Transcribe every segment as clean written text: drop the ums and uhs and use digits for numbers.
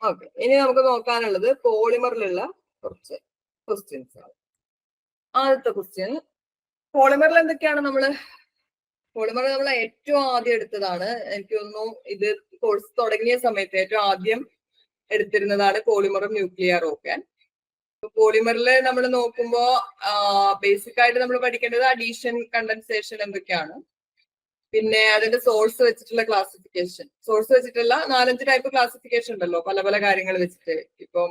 Okay, ഇനി നമുക്ക് നോക്കാനുള്ളത് പോളിമറിലുള്ള കുറച്ച് ക്വസ്റ്റ്യൻസ് ആണ്. ആദ്യത്തെ ക്വസ്റ്റ്യൻ, പോളിമറിൽ എന്തൊക്കെയാണ് പോളിമർ നമ്മൾ ഏറ്റവും ആദ്യം എടുത്തതാണ്. എനിക്ക് തോന്നുന്നു ഇത് കോഴ്സ് തുടങ്ങിയ സമയത്ത് ഏറ്റവും ആദ്യം എടുത്തിരുന്നതാണ് പോളിമറും ന്യൂക്ലിയറും ഒക്കെ. പോളിമറിൽ നമ്മൾ നോക്കുമ്പോ ബേസിക് ആയിട്ട് നമ്മൾ പഠിക്കേണ്ടത് അഡീഷൻ, കണ്ടൻസേഷൻ എന്തൊക്കെയാണ്, പിന്നെ അതിന്റെ സോഴ്സ് വെച്ചിട്ടുള്ള ക്ലാസിഫിക്കേഷൻ. സോഴ്സ് വെച്ചിട്ടുള്ള 4-5 ടൈപ്പ് ക്ലാസിഫിക്കേഷൻ ഉണ്ടല്ലോ, പല പല കാര്യങ്ങൾ വെച്ചിട്ട്. ഇപ്പം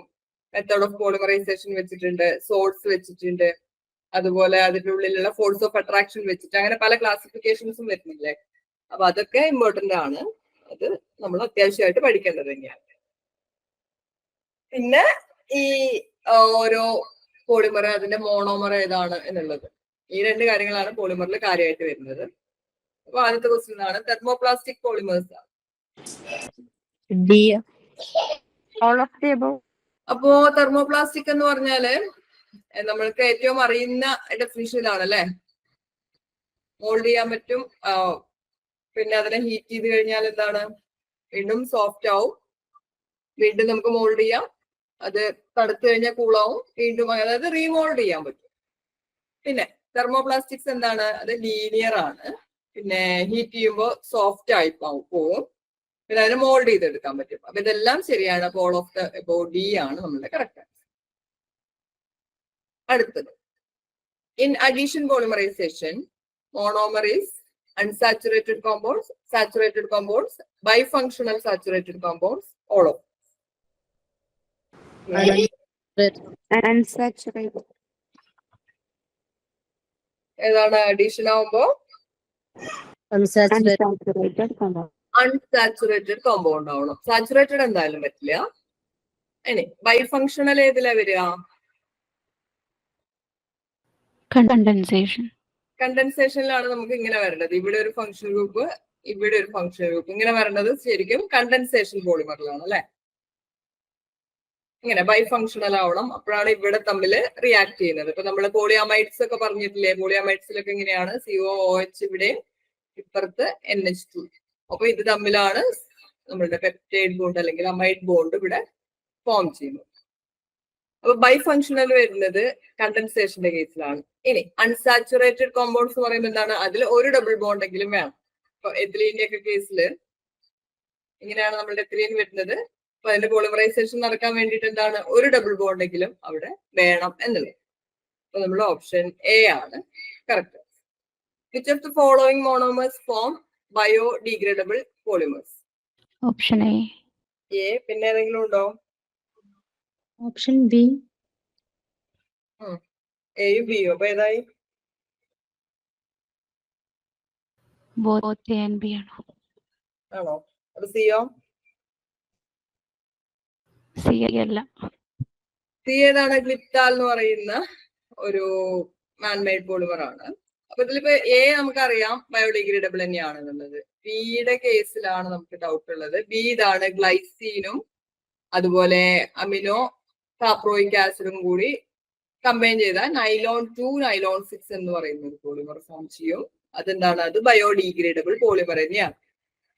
മെത്തേഡ് ഓഫ് പോളിമറൈസേഷൻ വെച്ചിട്ടുണ്ട്, സോഴ്സ് വെച്ചിട്ടുണ്ട്, അതുപോലെ അതിന്റെ ഉള്ളിലുള്ള ഫോഴ്സ് ഓഫ് അട്രാക്ഷൻ വെച്ചിട്ട്, അങ്ങനെ പല ക്ലാസിഫിക്കേഷൻസും വരുന്നില്ലേ. അപ്പൊ അതൊക്കെ ഇമ്പോർട്ടന്റ് ആണ്, അത് നമ്മൾ അത്യാവശ്യമായിട്ട് പഠിക്കേണ്ടത് തന്നെയാണ്. പിന്നെ ഈ ഓരോ പോളിമർ, അതിന്റെ മോണോമർ ഏതാണ് എന്നുള്ളത്, ഈ 2 കാര്യങ്ങളാണ് പോളിമറിൽ കാര്യമായിട്ട് വരുന്നത്. അപ്പൊ ആദ്യത്തെ ക്വസ്റ്റ്യൻ ആണ് തെർമോപ്ലാസ്റ്റിക് പോളിമേഴ്സ്. അപ്പോ തെർമോപ്ലാസ്റ്റിക് എന്ന് പറഞ്ഞാല് നമ്മൾക്ക് ഏറ്റവും അറിയുന്ന ഡെഫിനിഷൻ ഇതാണ് അല്ലെ. മോൾഡ് ചെയ്യാൻ പറ്റും, പിന്നെ അതിനെ ഹീറ്റ് ചെയ്ത് കഴിഞ്ഞാൽ എന്താണ്, വീണ്ടും സോഫ്റ്റ് ആവും, വീണ്ടും നമുക്ക് മോൾഡ് ചെയ്യാം, അത് തണുത്ത് കഴിഞ്ഞാൽ കൂളാവും, വീണ്ടും അതായത് റീമോൾഡ് ചെയ്യാൻ പറ്റും. പിന്നെ തെർമോപ്ലാസ്റ്റിക്സ് എന്താണ്, അത് ലീനിയർ ആണ്, പിന്നെ ഹീറ്റ് ചെയ്യുമ്പോൾ സോഫ്റ്റ് ആയി പോവും, പിന്നെ അതിനെ മോൾഡ് ചെയ്തെടുക്കാൻ പറ്റും. അപ്പൊ ഇതെല്ലാം ശരിയാണ്. അപ്പൊ ഓൾ ഓഫ് ദ ബോഡി ആണ് നമ്മളുടെ കറക്റ്റ് ആൻസർ. അടുത്തത്, in addition polymerisation monomer is unsaturated compounds, saturated compounds, bifunctional saturated compounds, all of unsaturated. ഏതാണ് അഡീഷൻ ആവുമ്പോ? Unsaturated compound. അൺസാച്ചുറേറ്റഡ് കോമ്പൗണ്ട് ആവണം. സാച്ചുറേറ്റഡ് എന്തായാലും പറ്റില്ല. ഇനി ബൈഫങ്ഷണൽ ഏതിലാ വരിക? കണ്ടൻസേഷൻ. കണ്ടൻസേഷനിലാണ് നമുക്ക് ഇങ്ങനെ വരേണ്ടത്. ഇവിടെ ഒരു ഫംഗ്ഷൻ ഗ്രൂപ്പ്, ഇവിടെ ഒരു ഫംഗ്ഷൻ ഗ്രൂപ്പ്, ഇങ്ങനെ വരേണ്ടത് ശരിക്കും കണ്ടൻസേഷൻ പോളിമറിലാണ് അല്ലെ. ഇങ്ങനെ ബൈഫങ്ഷണൽ ആവണം, അപ്പോഴാണ് ഇവിടെ തമ്മിൽ റിയാക്ട് ചെയ്യുന്നത്. ഇപ്പൊ നമ്മള് പോളിയമൈഡ്സ് ഒക്കെ പറഞ്ഞിട്ടില്ലേ, പോളിയമൈഡ്സിലൊക്കെ ഇങ്ങനെയാണ് COOH ഇവിടെ, ഇപ്പുറത്ത് NH2. അപ്പൊ ഇത് തമ്മിലാണ് നമ്മളുടെ പെപ്റ്റൈഡ് ബോണ്ട് അല്ലെങ്കിൽ അമൈഡ് ബോണ്ട് ഇവിടെ ഫോം ചെയ്യുന്നത്. അപ്പൊ ബൈഫങ്ഷണൽ വരുന്നത് കണ്ടൻസേഷന്റെ കേസിലാണ്. ഇനി അൺസാച്ചുറേറ്റഡ് കോമ്പൗണ്ട്സ് എന്ന് പറയുമ്പോൾ എന്താണ്, അതിൽ ഒരു ഡബിൾ ബോണ്ട് എങ്കിലും വേണം. ഇപ്പൊ എത്തിലീന്റെ ഒക്കെ കേസിൽ ഇങ്ങനെയാണ് നമ്മളുടെ എത്തിലീൻ വരുന്നത്. അപ്പൊ അതിന്റെ പോളിമറൈസേഷൻ നടക്കാൻ വേണ്ടിയിട്ട് എന്താണ്, ഒരു ഡബിൾ ബോണ്ട് എങ്കിലും അവിടെ വേണം എന്നുള്ളത്. അപ്പൊ നമ്മൾ ഓപ്ഷൻ എ ആണ് correct. Which of the following monomers form biodegradable polymers? Option A. പിന്നെ ഏതെങ്കിലും ഉണ്ടോ? Option B. എയും ബിയും. അപ്പൊ ഏതായി? ബോത്ത് എ ആൻഡ് ബി ആണോ? അപ്പൊ സിയോ? സി അല്ല. സി ഏതാണ്? ഗ്ലിപ്താൽ എന്ന് പറയുന്ന ഒരു മാൻമെയ്ഡ് പോളിമർ ആണ്. അപ്പൊ ഇതിലിപ്പോ എ നമുക്കറിയാം ബയോഡിഗ്രേഡബിൾ തന്നെയാണെന്നുള്ളത്. ബിയുടെ കേസിലാണ് നമുക്ക് ഡൗട്ട് ഉള്ളത്. ബി ഇതാണ്, ഗ്ലൈസീനും അതുപോലെ അമിനോ കാപ്രോയിക് ആസിഡും കൂടി കമ്പൈൻ ചെയ്ത നൈലോൺ 2 നൈലോൺ 6 എന്ന് പറയുന്ന ഒരു പോളിമർ ഫോം ചെയ്യും. അതെന്താണ്, അത് ബയോഡിഗ്രേഡബിൾ പോളിമർ തന്നെയാണ്.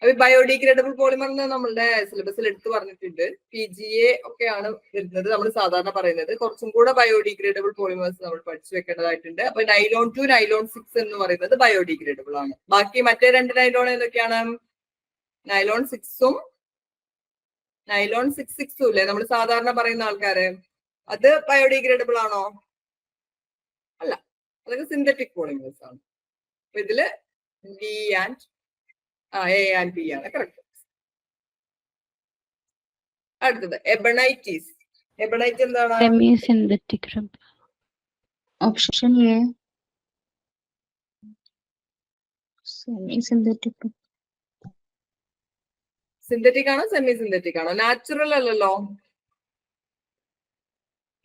അപ്പൊ ബയോഡിഗ്രേഡബിൾ പോളിമർ എന്ന് നമ്മളുടെ സിലബസിൽ എടുത്തു പറഞ്ഞിട്ടുണ്ട്. PGA ഒക്കെയാണ് വരുന്നത് നമ്മൾ സാധാരണ പറയുന്നത്. കുറച്ചും കൂടെ ബയോഡിഗ്രേഡബിൾ പോളിമേഴ്സ് നമ്മൾ പഠിച്ചു വെക്കേണ്ടതായിട്ടുണ്ട്. അപ്പൊ നൈലോൺ 2 നൈലോൺ 6 എന്ന് പറയുന്നത് ബയോഡിഗ്രേഡബിൾ ആണ്. ബാക്കി മറ്റേ 2 നൈലോൺ ഏതൊക്കെയാണ്? നൈലോൺ 6ഉം നൈലോൺ 6 ഇല്ലേ നമ്മൾ സാധാരണ പറയുന്ന ആൾക്കാര്, അത് ബയോഡിഗ്രേഡബിൾ ആണോ? അല്ല, അതൊക്കെ സിന്തറ്റിക് പോളിമേഴ്സ് ആണ്. അപ്പൊ ഇതില് B and A and B ആണ് കറക്റ്റ്. അടുത്തത് എബണൈറ്റീസ്. എബണൈറ്റ് എന്താണ്? Semi synthetic rubber. Option A. Semi synthetic. Synthetic ആണോ സെമി സിന്തറ്റിക് ആണോ? നാച്ചുറൽ അല്ലല്ലോ,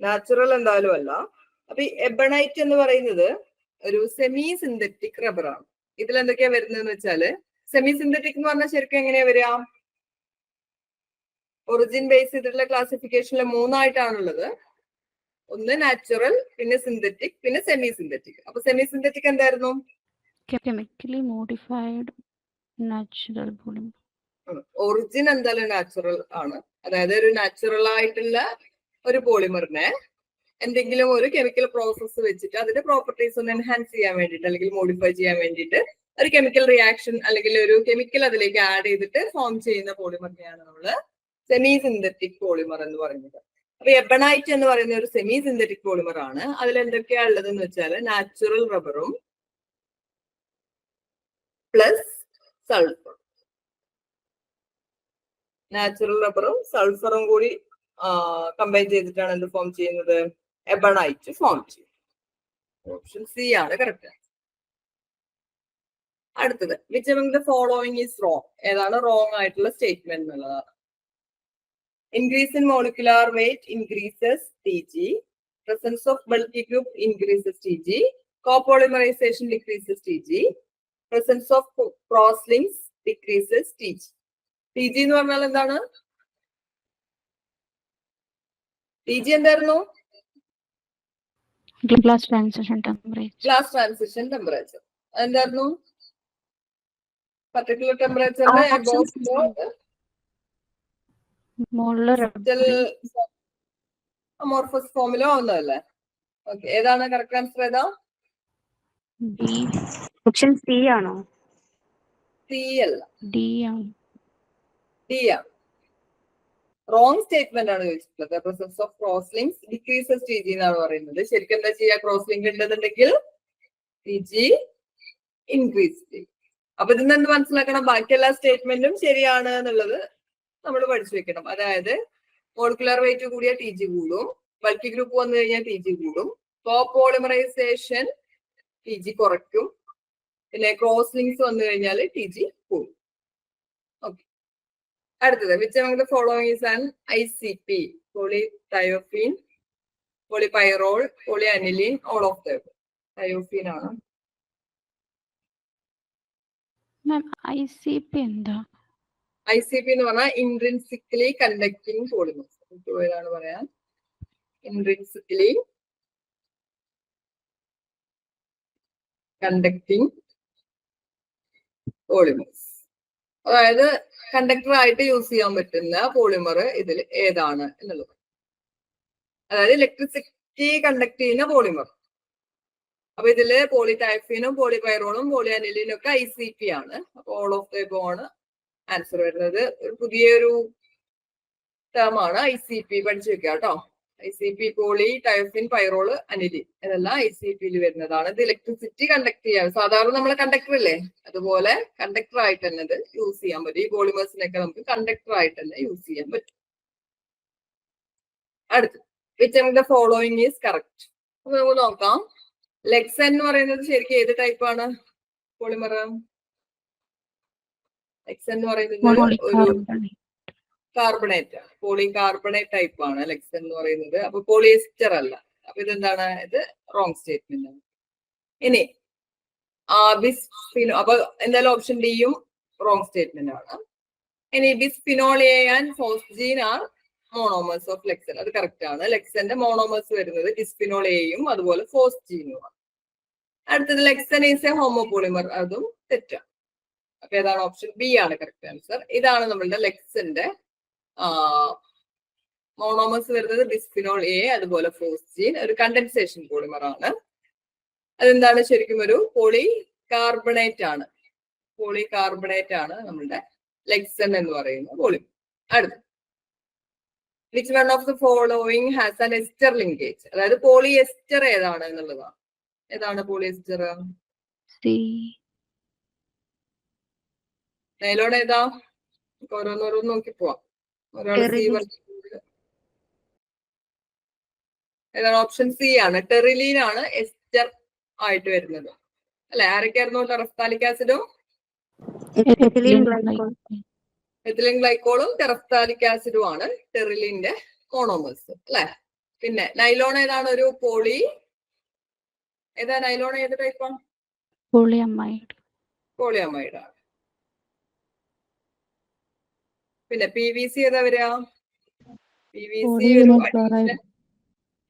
നാച്ചുറൽ എന്തായാലും അല്ല. അപ്പൊ ഈ എബണൈറ്റ് എന്ന് പറയുന്നത് ഒരു സെമി സിന്തറ്റിക് റബ്ബർ ആണ്. ഇതിൽ എന്തൊക്കെയാ വരുന്നതെന്ന് വെച്ചാല്, സെമി സിന്തറ്റിക് എന്ന് പറഞ്ഞാൽ ശരിക്കും എങ്ങനെയാ വരിക? ഒറിജിൻ ബേസ് ചെയ്തിട്ടുള്ള ക്ലാസിഫിക്കേഷനിൽ 3 ആയിട്ടാണുള്ളത്. ഒന്ന് നാച്ചുറൽ, പിന്നെ സിന്തറ്റിക്, പിന്നെ സെമി സിന്തറ്റിക്. അപ്പൊ സെമി സിന്തറ്റിക് എന്തായിരുന്നു? Chemically modified natural polymer. Origin എന്തായാലും നാച്ചുറൽ ആണ്. അതായത് ഒരു നാച്ചുറൽ ആയിട്ടുള്ള ഒരു പോളിമറിനെ എന്തെങ്കിലും ഒരു കെമിക്കൽ പ്രോസസ്സ് വെച്ചിട്ട് അതിന്റെ പ്രോപ്പർട്ടീസ് ഒന്ന് എൻഹാൻസ് ചെയ്യാൻ വേണ്ടിയിട്ട് അല്ലെങ്കിൽ മോഡിഫൈ ചെയ്യാൻ വേണ്ടിയിട്ട് ഒരു കെമിക്കൽ റിയാക്ഷൻ അല്ലെങ്കിൽ ഒരു കെമിക്കൽ അതിലേക്ക് ആഡ് ചെയ്തിട്ട് ഫോം ചെയ്യുന്ന പോളിമറിനെയാണ് നമ്മൾ സെമി സിന്തറ്റിക് പോളിമർ എന്ന് പറയുന്നത്. അപ്പൊ എബണൈറ്റ് എന്ന് പറയുന്ന ഒരു സെമി സിന്തറ്റിക് പോളിമർ ആണ്. അതിൽ എന്തൊക്കെയാ ഉള്ളതെന്ന് വെച്ചാൽ നാച്ചുറൽ റബ്ബറും പ്ലസ് സൾഫർ, നാച്ചുറൽ റബ്ബറും സൾഫറും കൂടി കമ്പൈൻ ചെയ്തിട്ടാണ് എന്ത് ഫോം ചെയ്യുന്നത്? എബണൈറ്റ് ഫോം ചെയ്യും. ഓപ്ഷൻ സി ആണ് കറക്റ്റ്. അടുത്തത് which among the following is wrong? ഏതാണ് റോങ് ആയിട്ടുള്ള സ്റ്റേറ്റ്മെന്റ് എന്നുള്ളതാണ്. Increase in molecular weight increases Tg, presence of bulky group increases Tg, copolymerization decreases Tg, presence of crosslinks decreases Tg. Tg എന്ന് പറഞ്ഞാൽ എന്താണ്? Tg എന്തായിരുന്നു? Glass transition temperature. Glass transition temperature. എന്തായിരുന്നു? Particular ടെമ്പറേച്ചറിന്റെ Molar amorphous ഫോമിലോ ഒന്നല്ലേ? Okay, ഏതാണ് correct answer? ഏതാ? B. ഓപ്ഷൻ സി ആണോ? സി അല്ല, D ആണ്. ഡി ആണ്. റോങ് സ്റ്റേറ്റ്മെന്റ് ആണ് ചോദിച്ചിട്ടുള്ളത്. Presence of cross links decreases Tg എന്നാണ് പറയുന്നത്. ശരിക്കും എന്താ ചെയ്യുക? ക്രോസ് ലിങ്ക് ഉണ്ടെന്നുണ്ടെങ്കിൽ Tg ഇൻക്രീസ് ചെയ്യും. അപ്പൊ ഇതിന്ന് എന്ത് മനസ്സിലാക്കണം? ബാക്കി എല്ലാ സ്റ്റേറ്റ്മെന്റും ശരിയാണ് എന്നുള്ളത് നമ്മൾ പഠിച്ചു വെക്കണം. അതായത് മോളിക്കുലർ വെയിറ്റ് കൂടിയ Tg കൂടും, ബൾക്കി ഗ്രൂപ്പ് വന്നു കഴിഞ്ഞാൽ Tg കൂടും, കോപോളിമറൈസേഷൻ Tg കുറയ്ക്കും, പിന്നെ ക്രോസ് ലിങ്ക്സ് വന്നു കഴിഞ്ഞാൽ Tg കൂടും. ഓക്കെ, അടുത്തത് which among the following is an ICP? Polythiophene, polypyrrole, polyaniline, all of the above. Thiophene ആണ്. മാം ICP എന്താ? ICP എന്ന് പറഞ്ഞാൽ ഇൻട്രിൻസിക്കലി കണ്ടക്ടിങ് പോളിമേഴ്സ്. ഏതാണ് പറയാൻ? Intrinsically conducting polymers. അതായത് കണ്ടക്ടർ ആയിട്ട് യൂസ് ചെയ്യാൻ പറ്റുന്ന പോളിമർ ഇതിൽ ഏതാണ് എന്നുള്ളത്. അതായത് ഇലക്ട്രിസിറ്റി കണ്ടക്ട് ചെയ്യുന്ന പോളിമർ. അപ്പൊ ഇതില് പോളിടൈഫീനും പോളിപൈറോളും പോളിഅനിലിനും ഒക്കെ ICP ആണ്. അപ്പൊ ഓൾ ഓഫ് ദ എബവ് ആണ് ആൻസർ വരുന്നത്. ഒരു പുതിയൊരു ടേം ആണ് ICP, പഠിച്ചു വെക്കുക കേട്ടോ. ICP പോളി ടയോഫിൻ പൈറോള് അനിലിൻ ഇതെല്ലാം ICPയിൽ വരുന്നതാണ്. ഇത് ഇലക്ട്രിസിറ്റി കണ്ടക്ട് ചെയ്യാൻ സാധാരണ നമ്മളെ കണ്ടക്ടർ ഇല്ലേ, അതുപോലെ കണ്ടക്ടർ ആയിട്ട് തന്നെ ഇത് യൂസ് ചെയ്യാൻ പറ്റും. ഈ പോളിമേഴ്സിനൊക്കെ നമുക്ക് കണ്ടക്ടർ ആയിട്ട് തന്നെ യൂസ് ചെയ്യാൻ പറ്റും. അടുത്ത് which among the following is correct? അപ്പൊ നമുക്ക് നോക്കാം. ലെക്സൻ എന്ന് പറയുന്നത് ശരിക്കും ഏത് ടൈപ്പാണ് പോളിമർ? ലെക്സൻ എന്ന് പറയുന്നത് ഒരു കാർബണേറ്റ് ആണ്, പോളികാർബണേറ്റ് ടൈപ്പ് ആണ് ലെക്സൻ എന്ന് പറയുന്നത്. അപ്പൊ പോളിയസ്റ്റർ അല്ല. അപ്പൊ ഇതെന്താണ്? ഇത് റോങ് സ്റ്റേറ്റ്മെന്റ് ആണ്. ഇനി ബിസ്ഫിനോ, അപ്പൊ എന്തായാലും ഓപ്ഷൻ ഡിയും റോങ് സ്റ്റേറ്റ്മെന്റ് ആണ്. ഇനി bisphenol A and phosgene are monomers of Lexan. അത് കറക്റ്റ് ആണ്. ലെക്സന്റെ മോണോമേഴ്സ് വരുന്നത് ബിസ്ഫിനോൾ എയും അതുപോലെ ഫോസ്ജീനും ആണ്. അടുത്തത് ലെക്സൻ ഈസ് എ ഹോമോപോളിമർ. അതും തെറ്റാണ്. അപ്പൊ ഏതാണ്? ഓപ്ഷൻ ബി ആണ് കറക്റ്റ് ആൻസർ. ഇതാണ് നമ്മളുടെ ലെക്സന്റെ മോണോമേഴ്സ് വരുന്നത് ബിസ്ഫിനോൾ എ അതുപോലെ ഫോസ്ജീൻ. ഒരു കണ്ടൻസേഷൻ പോളിമർ ആണ്. അതെന്താണ്? ശരിക്കും ഒരു പോളികാർബണേറ്റ് ആണ്. പോളികാർബണേറ്റ് ആണ് നമ്മളുടെ ലെക്സൻ എന്ന് പറയുന്ന പോളിമർ. അടുത്ത് which one of the following has an ester linkage? അതായത് പോളിയെസ്റ്റർ ഏതാണ് എന്നുള്ളതാണ്. ഏതാണ് പോളിയെസ്റ്റർ? നൈലോൺ ഏതാ? ഓരോന്നോരോന്ന് നോക്കി പോവാം. ഒരാൾ സി ഏതാണ്? ഓപ്ഷൻ സി ആണ്. ടെറിലീൻ ആണ് എസ്റ്റർ ആയിട്ട് വരുന്നത് അല്ലെ? ആരൊക്കെയായിരുന്നു? ടെറഫ്താലിക് ആസിഡും എഥിലീൻ ഗ്ലൈക്കോളും ടെറഫ്താലിക് ആസിഡും ആണ് ടെറിലിന്റെ മോണോമേഴ്സ് അല്ലെ? പിന്നെ നൈലോൺ ഏതാണ്? ഒരു പോളി ഏതാ? നൈലോൺ ഏത് ടൈപ്പാണ്? പോളിയമൈഡ്. പോളിയമൈഡ് ആണ്. പിന്നെ PVC ഏതാ വരിക? PVC ഒരു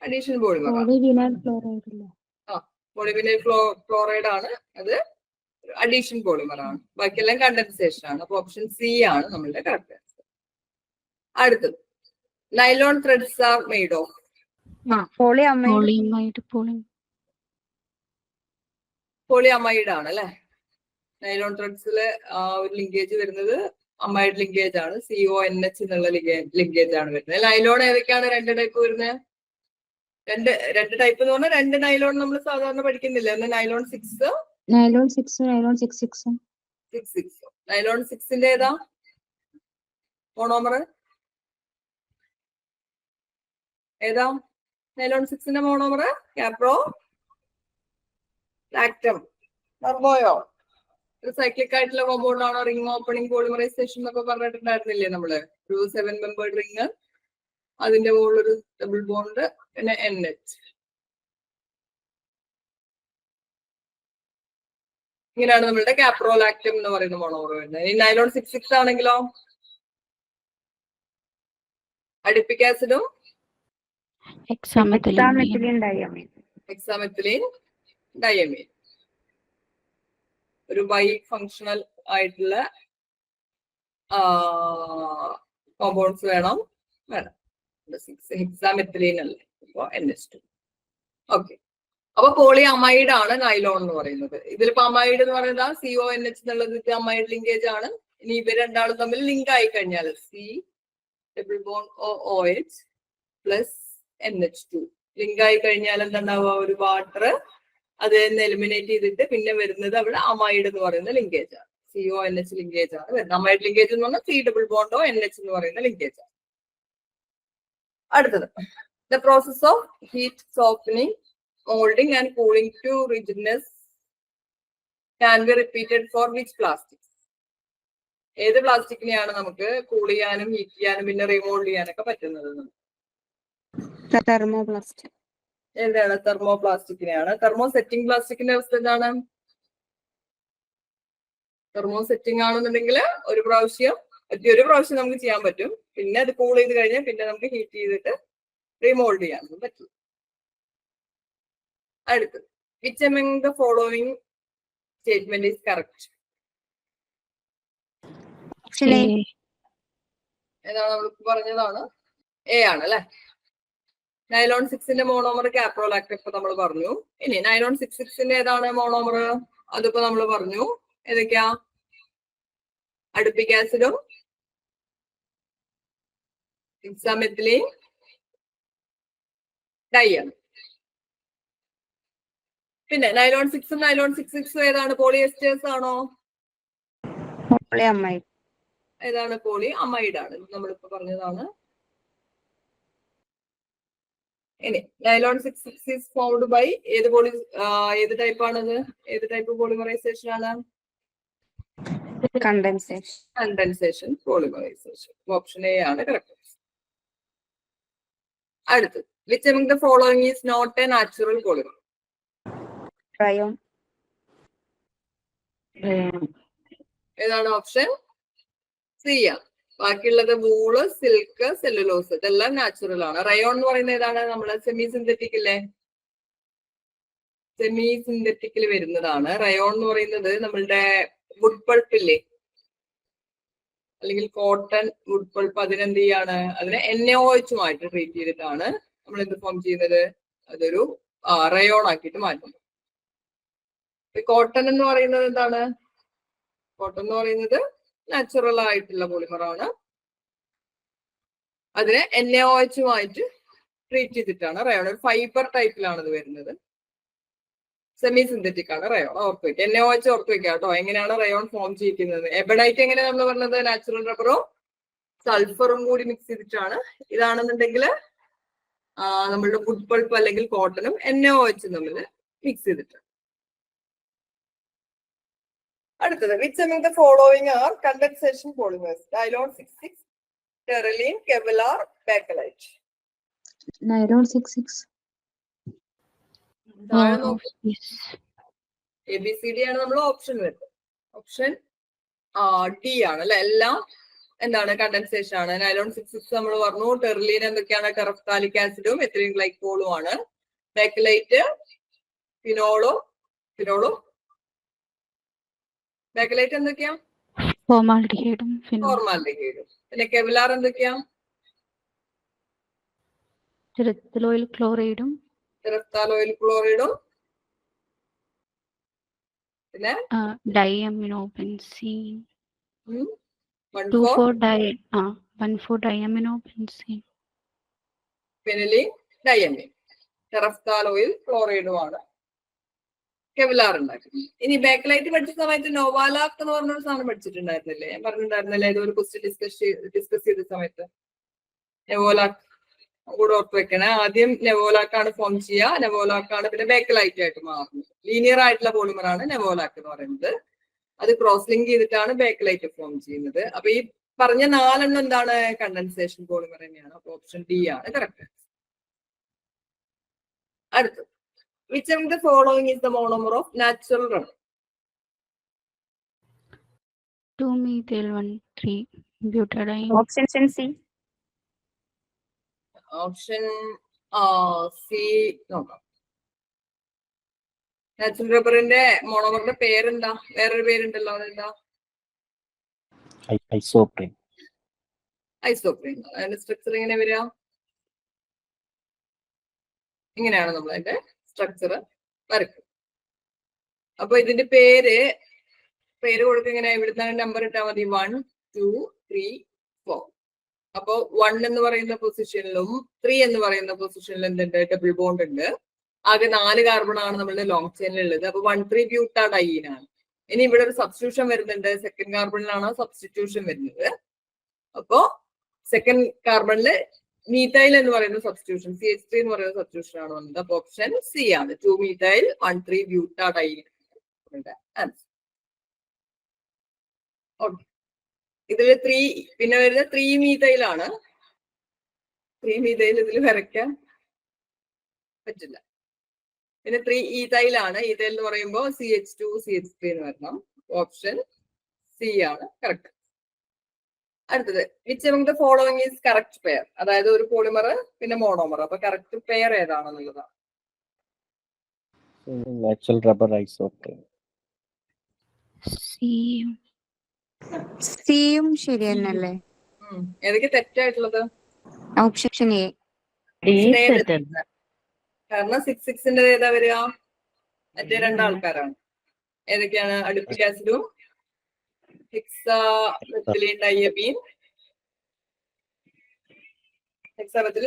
അഡീഷണൽ പോളിമർ ആണ്. പോളിവിനൈൽ ക്ലോറൈഡ് ആണ്. അത് അഡീഷൻ പോളിമർ ആണ്, ബാക്കിയെല്ലാം കണ്ടൻസേഷൻ ആണ്. അപ്പൊ ഓപ്ഷൻ സി ആണ് നമ്മളുടെ കറക്റ്റ് ആൻസർ. അടുത്തത് nylon threads are made of. Polyamide. Polyamide polyamide ആണ് അല്ലെ. നൈലോൺ ത്രെഡ്സില് ഒരു ലിങ്കേജ് വരുന്നത് അമൈഡ് ലിങ്കേജ് ആണ്, CONH എന്നുള്ള ലിങ്കേജ് ആണ് വരുന്നത്. നൈലോൺ ഏതൊക്കെയാണ് രണ്ട് ടൈപ്പ് വരുന്നത്? രണ്ട് ടൈപ്പ് എന്ന് പറഞ്ഞാൽ രണ്ട് നൈലോൺ നമ്മൾ സാധാരണ പഠിക്കുന്നില്ല. ഒന്ന് നൈലോൺ 6, നൈലോൺ 6, നൈലോൺ 66. 6. നൈലോൺ 6ന്റെ ഏതാ മോണോമർ? ഏതാ നൈലോൺ 6ന്റെ മോണോമർ? കാപ്രോ ലാക്ടം. മറന്നുപോയോ? ഒരു സൈക്ലിക് ആയിട്ടുള്ള കോമ്പൗണ്ട് ആണോ? റിംഗ് ഓപ്പണിംഗ് പോളിമറൈസേഷൻ എന്നൊക്കെ പറഞ്ഞിട്ടുണ്ടായിരുന്നില്ലേ നമ്മള്? ഒരു 7 മെമ്പേർഡ് റിംഗ്, അതിന്റെ മുകളിൽ ഒരു ഡബിൾ ബോണ്ട്, പിന്നെ NH. ഇങ്ങനെയാണ് നമ്മളുടെ കാപ്രോലാക്ടം എന്ന് പറയുന്ന മോണോമർ വരുന്നത്. ഈ നൈലോൺ 66 ആണെങ്കിലോ അഡിപ്പിക് ആസിഡും ഹെക്സാമെത്തിലീൻ ഡയമീൻ. ഹെക്സാമെത്തിലീൻ ഡയമീൻ. ഒരു ബൈ ഫങ്ഷണൽ ആയിട്ടുള്ള കോമ്പൗണ്ട്സ് വേണം. ഹെക്സാമെത്തിലീൻ അല്ലേ, അപ്പൊ NH2. ഓക്കെ, അപ്പൊ പോളിഅമൈഡ് ആണ് നൈലോൺ എന്ന് പറയുന്നത്. ഇതിലിപ്പോ അമൈഡ് എന്ന് പറയുന്നത് CONH എന്നുള്ളത് അമൈഡ് ലിങ്കേജ് ആണ്. ഇനി ഇവർ രണ്ടാളും തമ്മിൽ ലിങ്ക് ആയി കഴിഞ്ഞാൽ C+OH NH2 ലിങ്ക് ആയി കഴിഞ്ഞാൽ എന്താണ്ടാവുക? ഒരു വാട്ടർ അത് എലിമിനേറ്റ് ചെയ്തിട്ട് പിന്നെ വരുന്നത് അവിടെ അമൈഡ് എന്ന് പറയുന്ന ലിങ്കേജ് ആണ്. CONH ലിങ്കേജ് ആണ് വരുന്നത്. അമൈഡ് ലിങ്കേജ് എന്ന് പറഞ്ഞാൽ C+BONDO എന്ന് പറയുന്ന ലിങ്കേജ് ആണ്. അടുത്തത് the process of heat softening, molding and cooling to rigidness can be repeated for which plastics? ഏത് പ്ലാസ്റ്റിക്കിനെയാണ് നമുക്ക് കൂൾ ചെയ്യാനും ഹീറ്റ് ചെയ്യാനും പിന്നെ റീമോൾഡ് ചെയ്യാനൊക്കെ പറ്റുന്നത്? തെർമോപ്ലാസ്റ്റ്. ഏതാണ്? തെർമോപ്ലാസ്റ്റിക്കിനെയാണ്. തെർമോ സെറ്റിംഗ് പ്ലാസ്റ്റിക്കിന്റെ അവസ്ഥ എന്താണ്? തെർമോ സെറ്റിംഗ് ആണെന്നുണ്ടെങ്കിൽ ഒരു പ്രാവശ്യം നമുക്ക് ചെയ്യാൻ പറ്റും. പിന്നെ അത് കൂൾ ചെയ്ത് കഴിഞ്ഞാൽ പിന്നെ നമുക്ക് ഹീറ്റ് ചെയ്തിട്ട് റീമോൾഡ് ചെയ്യാനൊന്നും പറ്റില്ല. അടുത്തത് which among the following statement is correct? ഏതാണ്? നമ്മൾ പറഞ്ഞതാണ് A ആണ് അല്ലെ. നൈലോൺ 6ന്റെ മോണോമർ കാപ്രോലാക്ടം ഇപ്പൊ നമ്മൾ പറഞ്ഞു. ഇനി നൈലോൺ 66ന്റെ ഏതാണ് മോണോമർ? അതിപ്പോ നമ്മൾ പറഞ്ഞു. ഏതൊക്കെയാ? അഡിപ്പിക് ആസിഡും ഹെക്സാമെത്തിലീൻ ഡൈയാണ്. പിന്നെ നൈലോൺ 6ഉം നൈലോൺ 66ഉം ഏതാണ്? പോളിയെസ്റ്റേഴ്സ് ആണോ? പോളിഅമൈഡ്. ഏതാണ്? പോളിഅമൈഡ് ആണ്. നമ്മളിപ്പോ പറഞ്ഞതാണ്. ഇനി നൈലോൺ 66 is formed by ഏത് ടൈപ്പ് ആണത്? ഏത് ടൈപ്പ് പോളിമറൈസേഷൻ ആണ്? Condensation polymerisation. ഓപ്ഷൻ എ ആണ് കറക്റ്റ്. അടുത്തത് which among the following is not a natural polymer? Rayon. ഏതാണ്? ഓപ്ഷൻ സി ആണ്. ബാക്കിയുള്ളത് വൂള്, സിൽക്ക്, സെല്ലുലോസ് ഇതെല്ലാം നാച്ചുറൽ ആണ്. റയോൺ എന്ന് പറയുന്നത് ഏതാണ്? നമ്മള് സെമി സിന്തറ്റിക് ഇല്ലേ, സെമി സിന്തറ്റിക്കിൽ വരുന്നതാണ്. റയോൺ എന്ന് പറയുന്നത് നമ്മളുടെ വുഡ് പൾപ്പ് ഇല്ലേ, അല്ലെങ്കിൽ കോട്ടൺ വുഡ് പൾപ്പ്, അതിനെന്ത് ചെയ്യാണ്? അതിനെ NaOH ട്രീറ്റ് ചെയ്തിട്ടാണ് നമ്മൾ എന്ത് ഫോം ചെയ്യുന്നത്? അതൊരു റയോൺ ആക്കിയിട്ട് മാറ്റുന്നത്. കോട്ടൺ എന്ന് പറയുന്നത് എന്താണ്? കോട്ടൺ എന്ന് പറയുന്നത് നാച്ചുറൽ ആയിട്ടുള്ള പോളിമർ ആണ്. അതിനെ NaOH ട്രീറ്റ് ചെയ്തിട്ടാണ് റയോൺ. ഒരു ഫൈബർ ടൈപ്പിലാണ് ഇത് വരുന്നത്. സെമി സിന്തറ്റിക് ആണ് റയോൺ. ഓർത്ത് വയ്ക്കുക. NaOH ഓർത്ത് വയ്ക്കുക കേട്ടോ. എങ്ങനെയാണ് റയോൺ ഫോം ചെയ്യിക്കുന്നത്? എബണൈറ്റ് എങ്ങനെ നമ്മൾ പറഞ്ഞത്? നാച്ചുറൽ റബ്ബറും സൾഫറും കൂടി മിക്സ് ചെയ്തിട്ടാണ്. ഇതാണെന്നുണ്ടെങ്കിൽ നമ്മളുടെ വുഡ് പൾപ്പ് അല്ലെങ്കിൽ കോട്ടണും NaOH തമ്മിൽ മിക്സ് ചെയ്തിട്ടാണ്. അടുത്തത് which among the following are condensation polymers? Nylon 66, terylene, Kevlar, bakelite. Nylon 66. ABCD ആണ് നമ്മൾ ഓപ്ഷൻ വരുന്നത്. ഓപ്ഷൻ ഡി ആണ് അല്ലെ. എല്ലാം എന്താണ്? കണ്ടൻസേഷൻ ആണ്. നൈലോൺ 66 നമ്മൾ പറഞ്ഞു. ടെർലീൻ എന്തൊക്കെയാണ്? ടെറഫ്താലിക് ആസിഡും എത്തിലീൻ ഗ്ലൈക്കോളും ആണ്. ബാക്കലൈറ്റ് ഫിനോളും ബേക്കലൈറ്റ് എന്തൊക്കെയാ? ഫോമാൽഡിഹൈഡും ഫിനോൾ. ഫോർമാൽഡിഹൈഡും. പിന്നെ കെവിലാർ എന്തൊക്കെയാ? ടെറഫ്തലോയിൽ ക്ലോറൈഡും ടെറഫ്താലോയിൽ ക്ലോറൈഡും പിന്നെ ഡൈഅമിനോ ബെൻസീൻ. 1,4 1,4-ഡൈഅമിനോ ബെൻസീൻ. ഫെനിലീൻ ഡൈഅമീൻ. ടെറഫ്താലോയിൽ ക്ലോറൈഡുമാണ് കെവിലാർ ഉണ്ടാക്കുന്നത്. ഇനി ബേക്കലൈറ്റ് പഠിച്ച സമയത്ത് നോവാലാക്ക് എന്ന് പറഞ്ഞൊരു സാധനം പഠിച്ചിട്ടുണ്ടായിരുന്നില്ലേ? ഞാൻ പറഞ്ഞിട്ടുണ്ടായിരുന്നില്ലേ? ഇതൊരു ക്വസ്റ്റ്യൻ ഡിസ്കസ് ചെയ്ത സമയത്ത് നെവോലാക്ക് കൂടെ ഓർത്ത് വെക്കണേ. ആദ്യം നെവോലാക്കാണ് ഫോം ചെയ്യുക. നെവോലാക്കാണ് പിന്നെ ബേക്കലൈറ്റ് ആയിട്ട് മാറുന്നത്. ലീനിയർ ആയിട്ടുള്ള പോളിമറാണ് നെവോലാക്ക് എന്ന് പറയുന്നത്. അത് ക്രോസ് ലിങ്ക് ചെയ്തിട്ടാണ് ബേക്കലൈറ്റ് ഫോം ചെയ്യുന്നത്. അപ്പൊ ഈ പറഞ്ഞ 4 എന്താണ്? കണ്ടൻസേഷൻ പോളിമർ തന്നെയാണ്. അപ്പൊ ഓപ്ഷൻ ഡി ആണ് കറക്റ്റ്. അടുത്ത്, which of the following is the monomer of natural rubber? 2-methyl-1,3-butadiene. Option C. Option C നോക്കാം. നാച്ചുറൽ റബ്ബറിന്റെ മോണോമറിന്റെ പേരെന്താ? വേറൊരു പേരുണ്ടല്ലോ, അതെന്താ? ഐസോപ്രീൻ. ഐസോപ്രീൻ. അതിന്റെ സ്ട്രക്ചർ എങ്ങനെ വരിക? ഇങ്ങനെയാണ് നമ്മൾ അതിന്റെ സ്ട്രക്ചർ വരയ്ക്കും. അപ്പൊ ഇതിന്റെ പേര് കൊടുക്കുക ഇങ്ങനെ. ഇവിടുന്ന് നമ്പർ ഇട്ടാൽ മതി. 1, 2, 3, 4. അപ്പൊ 1 എന്ന് പറയുന്ന പൊസിഷനിലും 3 എന്ന് പറയുന്ന പൊസിഷനിലും എന്തുണ്ട്? ഡബിൾ ബോണ്ട് ഉണ്ട്. ആകെ 4 കാർബൺ ആണ് നമ്മളുടെ ലോങ് ചെയിനിൽ ഉള്ളത്. അപ്പൊ 1,3-ബ്യൂട്ടാഡൈൻ ആണ്. ഇനി ഇവിടെ ഒരു സബ്സ്റ്റിറ്റ്യൂഷൻ വരുന്നുണ്ട്. സെക്കൻഡ് കാർബണിലാണ് സബ്സ്റ്റിറ്റ്യൂഷൻ വരുന്നത്. അപ്പോ സെക്കൻഡ് കാർബണില് മീഥൈൽ എന്ന് പറയുന്ന സബ്സ്റ്റിറ്റ്യൂഷൻ, CH3 എന്ന് പറയുന്ന സബ്സ്റ്റിറ്റ്യൂഷൻ ആണ് വന്നത്. അപ്പൊ ഓപ്ഷൻ സി ആണ്. 2-methyl-1,3-butadiene answer. ഓക്കെ, ഇതില് 3 പിന്നെ വരുന്നത് 3-methyl ആണ്. 3-methyl ഇതിൽ വരയ്ക്കാൻ പറ്റില്ല. പിന്നെ 3-ethyl ആണ്. ഈഥൈൽ എന്ന് പറയുമ്പോൾ CH2 CH3 എന്ന് വരണം. ഓപ്ഷൻ സി ആണ് കറക്റ്റ്. അടുത്തത്, which among the following is correct pair? അതായത് ഒരു പോളിമർ പിന്നെ മോണോമർ. അപ്പൊ കറക്റ്റ് പെയർ ഏതാണെന്നുള്ളതാണ്. Natural rubber isoprene. സിയും ശരി തന്നെയല്ലേ? ഏതൊക്കെ തെറ്റായിട്ടുള്ളത്? Option A. കാരണം 6-6ന്റെ ഏതാ വരിക? മറ്റേ 2 ആൾക്കാരാണ്. ഏതൊക്കെയാണ്? അഡിപ്പിക് ആസിഡും ഹെക്സാമെത്തിലീൻ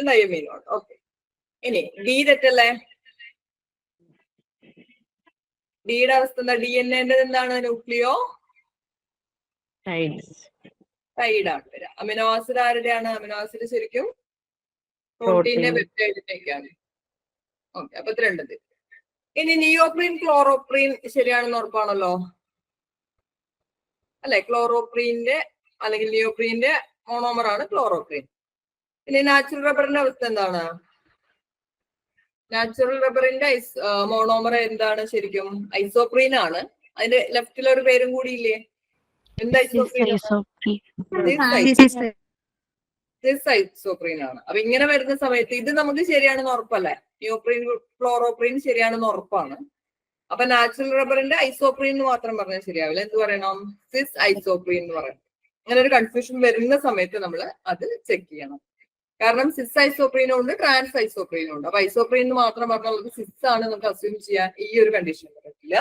ഡയമീനും. ഓക്കെ, ഇനി ഡി തെറ്റല്ലേ? ഡിയുടെ അവസ്ഥ എന്താ? DNA എന്താണ്? ന്യൂക്ലിയോ ടൈഡാണ് വരിക. അമിനോ ആസിഡ് ആരുടെയാണ്? അമിനോ ആസിഡ് ശരിക്കും പ്രോട്ടീന്റെ പെപ്റ്റൈഡിന്റെയൊക്കെയാണ്. ഓക്കെ, അപ്പൊ 2. ഇനി നിയോപ്രീൻ ക്ലോറോപ്രീൻ ശരിയാണെന്ന് ഉറപ്പാണല്ലോ അല്ലെ? ക്ലോറോപ്രീന്റെ അല്ലെങ്കിൽ നിയോപ്രീന്റെ മോണോമർ ആണ് ക്ലോറോപ്രീൻ. ഇനി നാച്ചുറൽ റബ്ബറിന്റെ അവസ്ഥ എന്താണ്? നാച്ചുറൽ റബ്ബറിന്റെ മോണോമർ എന്താണ് ശരിക്കും? ഐസോപ്രീൻ ആണ്. അതിന്റെ ലെഫ്റ്റിൽ ഒരു പേരും കൂടി ഇല്ലേ? എന്ത് ഐസോപ്രീൻ? ഐസോപ്രീൻ ആണ്. അപ്പൊ ഇങ്ങനെ വരുന്ന സമയത്ത് ഇത് നമുക്ക് ശരിയാണെന്ന് ഉറപ്പല്ലേ? നിയോപ്രീൻ ക്ലോറോപ്രീൻ ശരിയാണെന്ന് ഉറപ്പാണ്. അപ്പൊ നാച്ചുറൽ റബ്ബറിന്റെ ഐസോപ്രീൻ എന്ന് മാത്രം പറഞ്ഞാൽ ശരിയാവില്ല. എന്ത് പറയണം? സിസ് ഐസോപ്രീൻ എന്ന് പറയണം. അങ്ങനെ ഒരു കൺഫ്യൂഷൻ വരുന്ന സമയത്ത് നമ്മൾ അത് ചെക്ക് ചെയ്യണം. കാരണം സിസ് ഐസോപ്രീനും ഉണ്ട്, ട്രാൻസ് ഐസോപ്രീനും ഉണ്ട്. അപ്പൊ ഐസോപ്രീൻ എന്ന് മാത്രം പറഞ്ഞാൽ സിസ് ആണ് നമുക്ക് അസ്യൂം ചെയ്യാൻ ഈ ഒരു കണ്ടീഷൻ പറ്റില്ല.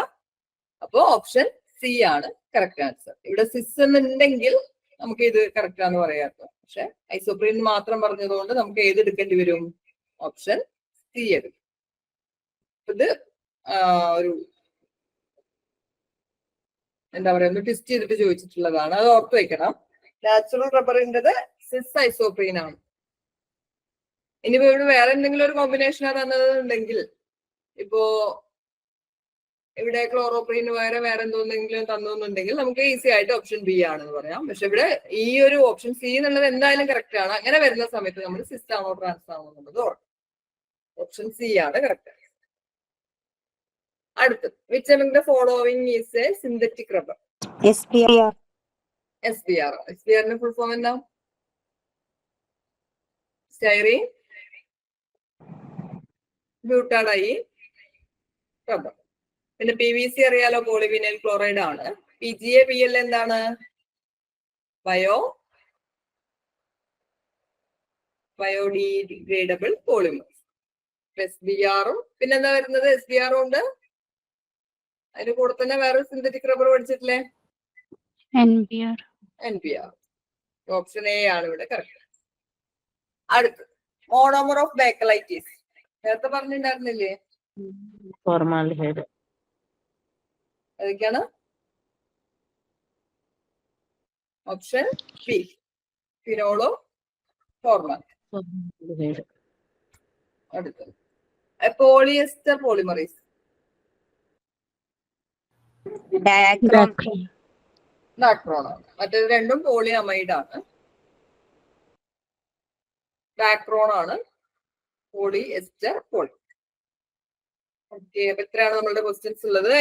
അപ്പോ ഓപ്ഷൻ സി ആണ് കറക്റ്റ് ആൻസർ. ഇവിടെ സിസ് എന്നുണ്ടെങ്കിൽ നമുക്ക് ഇത് കറക്റ്റ് ആണെന്ന് പറയാത്ത, പക്ഷെ ഐസോപ്രീൻ മാത്രം പറഞ്ഞതുകൊണ്ട് നമുക്ക് ഏത് എടുക്കേണ്ടി വരും? ഓപ്ഷൻ സി എടുക്കും. ഇത് ഒരു എന്താ പറയാ, ഒന്ന് ട്വിസ്റ്റ് ചെയ്തിട്ട് ചോദിച്ചിട്ടുള്ളതാണ്. അത് ഓർത്ത് വെക്കണം. നാച്ചുറൽ റബ്ബറിൻ്റെത് സിസ് ഐസോപ്രീൻ ആണ്. ഇനിയിപ്പോ ഇവിടെ വേറെ എന്തെങ്കിലും ഒരു കോമ്പിനേഷനാ തന്നതുണ്ടെങ്കിൽ, ഇപ്പോ ഇവിടെ ക്ലോറോപ്രീന് വേറെ എന്തോന്നെങ്കിലും തന്നുണ്ടെങ്കിൽ നമുക്ക് ഈസി ആയിട്ട് ഓപ്ഷൻ ബി ആണെന്ന് പറയാം. പക്ഷെ ഇവിടെ ഈ ഒരു ഓപ്ഷൻ സി എന്നുള്ളത് എന്തായാലും കറക്റ്റ് ആണ്. അങ്ങനെ വരുന്ന സമയത്ത് നമ്മൾ സിസ് ആണോ ട്രാൻസ് ആണോ എന്നുള്ളത് ഓർക്കണം. ഓപ്ഷൻ സി ആണ് കറക്റ്റ്. അടുത്തത്, which among the following is a synthetic rubber? SPR. SPR full form എന്താ? Styrene butadiene rubber. പിന്നെ PVC അറിയാലോ, പോളിവിനൈൽ ക്ലോറൈഡ് ആണ്. PGA-PL എന്താണ്? Biodegradable polymers. SBR-ഉം പിന്നെന്താ വരുന്നത്? SBR-ഉം ഉണ്ട്. അതിന്റെ കൂടെ തന്നെ വേറെ സിന്തറ്റിക് റബ്ബർ പഠിച്ചിട്ടില്ലേ? NBR. ഓപ്ഷൻ എ ആണ് ഇവിടെ കറക്റ്റ്. അടുത്ത് മോണോമർ ഓഫ് ബേക്കലൈറ്റീസ്. നേരത്തെ പറഞ്ഞിട്ടുണ്ടായിരുന്നില്ലേ? ഫോർമാൽഡിഹൈഡ്. ഏതൊക്കെയാണ്? ഓപ്ഷൻ ബി ഫിനോളോ ഫോർമാൽ. ഫോർമാൽഡിഹൈഡ്. അടുത്തത് പോളിയസ്റ്റർ പോളിമറീസ്. ഡയാക്രോൺ. ഡാക്രോൺ ആണ്. മറ്റേത് രണ്ടും പോളിഅമൈഡ് ആണ്. ഡാക്രോൺ ആണ് പോളിയസ്റ്റർ പോളി. ഓക്കെ, അപ്പൊ ഇത്രയാണ് നമ്മളുടെ ക്വസ്റ്റ്യൻസ് ഉള്ളത്.